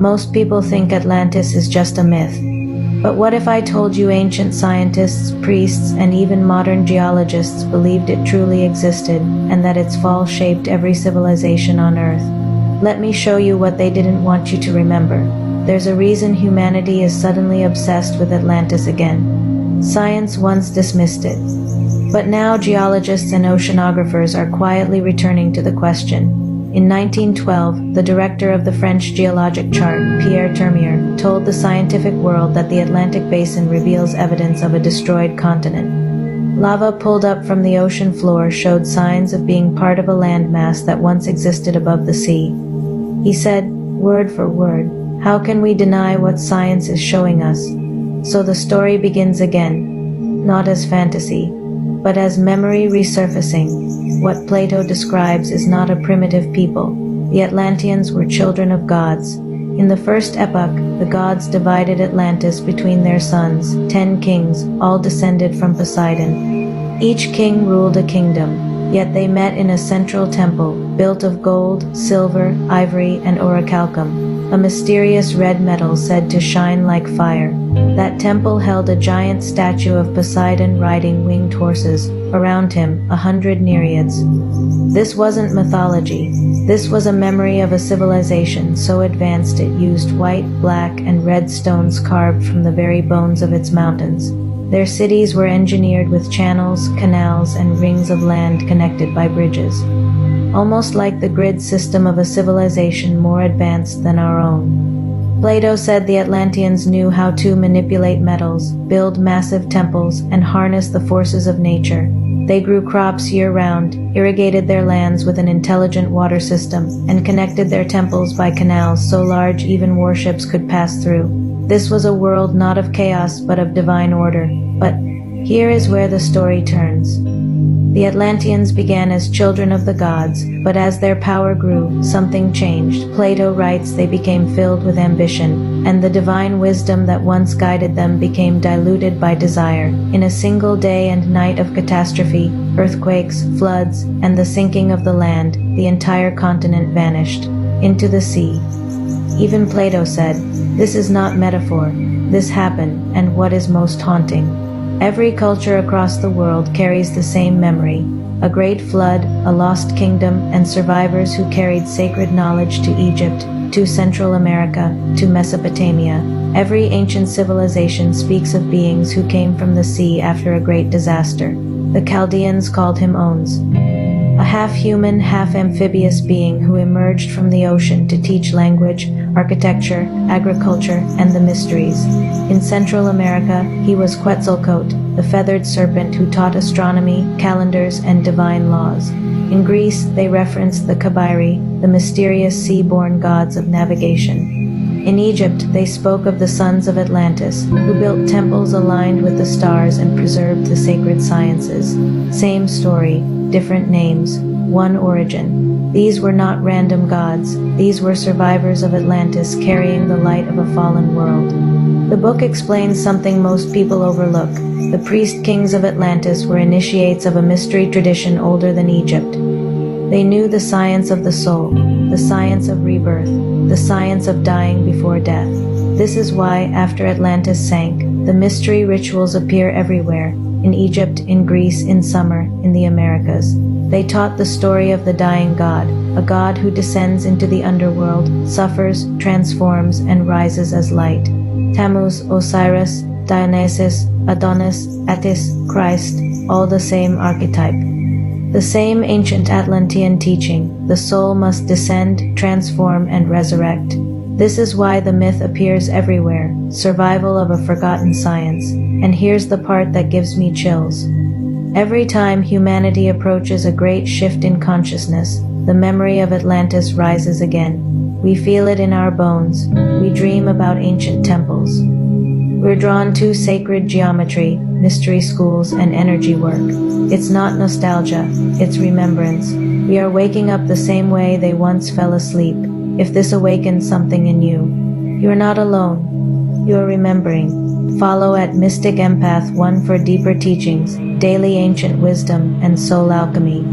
Most people think Atlantis is just a myth. But what if I told you ancient scientists, priests, and even modern geologists believed it truly existed, and that its fall shaped every civilization on Earth? Let me show you what they didn't want you to remember. There's a reason humanity is suddenly obsessed with Atlantis again. Science once dismissed it. But now geologists and oceanographers are quietly returning to the question. In 1912, the director of the French Geologic Chart, Pierre Termier, told the scientific world that the Atlantic Basin reveals evidence of a destroyed continent. Lava pulled up from the ocean floor showed signs of being part of a landmass that once existed above the sea. He said, word for word, "How can we deny what science is showing us?" So the story begins again, not as fantasy, but as memory resurfacing. What Plato describes is not a primitive people. The Atlanteans were children of gods. In the first epoch, the gods divided Atlantis between their sons, 10 kings, all descended from Poseidon. Each king ruled a kingdom, yet they met in a central temple, built of gold, silver, ivory, and orichalcum, a mysterious red metal said to shine like fire. That temple held a giant statue of Poseidon riding winged horses, around him 100 nereids. This wasn't mythology. This was a memory of a civilization so advanced it used white, black, and red stones carved from the very bones of its mountains. Their cities were engineered with channels, canals, and rings of land connected by bridges. Almost like the grid system of a civilization more advanced than our own. Plato said the Atlanteans knew how to manipulate metals, build massive temples, and harness the forces of nature. They grew crops year-round, irrigated their lands with an intelligent water system, and connected their temples by canals so large even warships could pass through. This was a world not of chaos but of divine order. But here is where the story turns. The Atlanteans began as children of the gods, but as their power grew, something changed. Plato writes they became filled with ambition, and the divine wisdom that once guided them became diluted by desire. In a single day and night of catastrophe, earthquakes, floods, and the sinking of the land, the entire continent vanished into the sea. Even Plato said, "This is not metaphor. This happened," and what is most haunting? Every culture across the world carries the same memory, a great flood, a lost kingdom, and survivors who carried sacred knowledge to Egypt, to Central America, to Mesopotamia. Every ancient civilization speaks of beings who came from the sea after a great disaster. The Chaldeans called him Ons, a half-human, half-amphibious being who emerged from the ocean to teach language, architecture, agriculture, and the mysteries. In Central America, he was Quetzalcoatl, the feathered serpent who taught astronomy, calendars, and divine laws. In Greece, they referenced the Kabiri, the mysterious sea-born gods of navigation. In Egypt, they spoke of the sons of Atlantis, who built temples aligned with the stars and preserved the sacred sciences. Same story, different names, one origin. These were not random gods. These were survivors of Atlantis carrying the light of a fallen world. The book explains something most people overlook. The priest kings of Atlantis were initiates of a mystery tradition older than Egypt. They knew the science of the soul, the science of rebirth, the science of dying before death. This is why, after Atlantis sank, the mystery rituals appear everywhere. In Egypt, in Greece, in summer, in the Americas. They taught the story of the dying god, a god who descends into the underworld, suffers, transforms, and rises as light. Tammuz, Osiris, Dionysus, Adonis, Attis, Christ, all the same archetype. The same ancient Atlantean teaching, the soul must descend, transform, and resurrect. This is why the myth appears everywhere, survival of a forgotten science. And here's the part that gives me chills. Every time humanity approaches a great shift in consciousness, the memory of Atlantis rises again. We feel it in our bones. We dream about ancient temples. We're drawn to sacred geometry, mystery schools, and energy work. It's not nostalgia, it's remembrance. We are waking up the same way they once fell asleep. If this awakens something in you, you're not alone. You're remembering. Follow at Mystic Empath 1 for deeper teachings, daily ancient wisdom, and soul alchemy.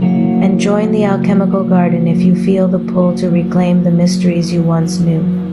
And join the alchemical garden if you feel the pull to reclaim the mysteries you once knew.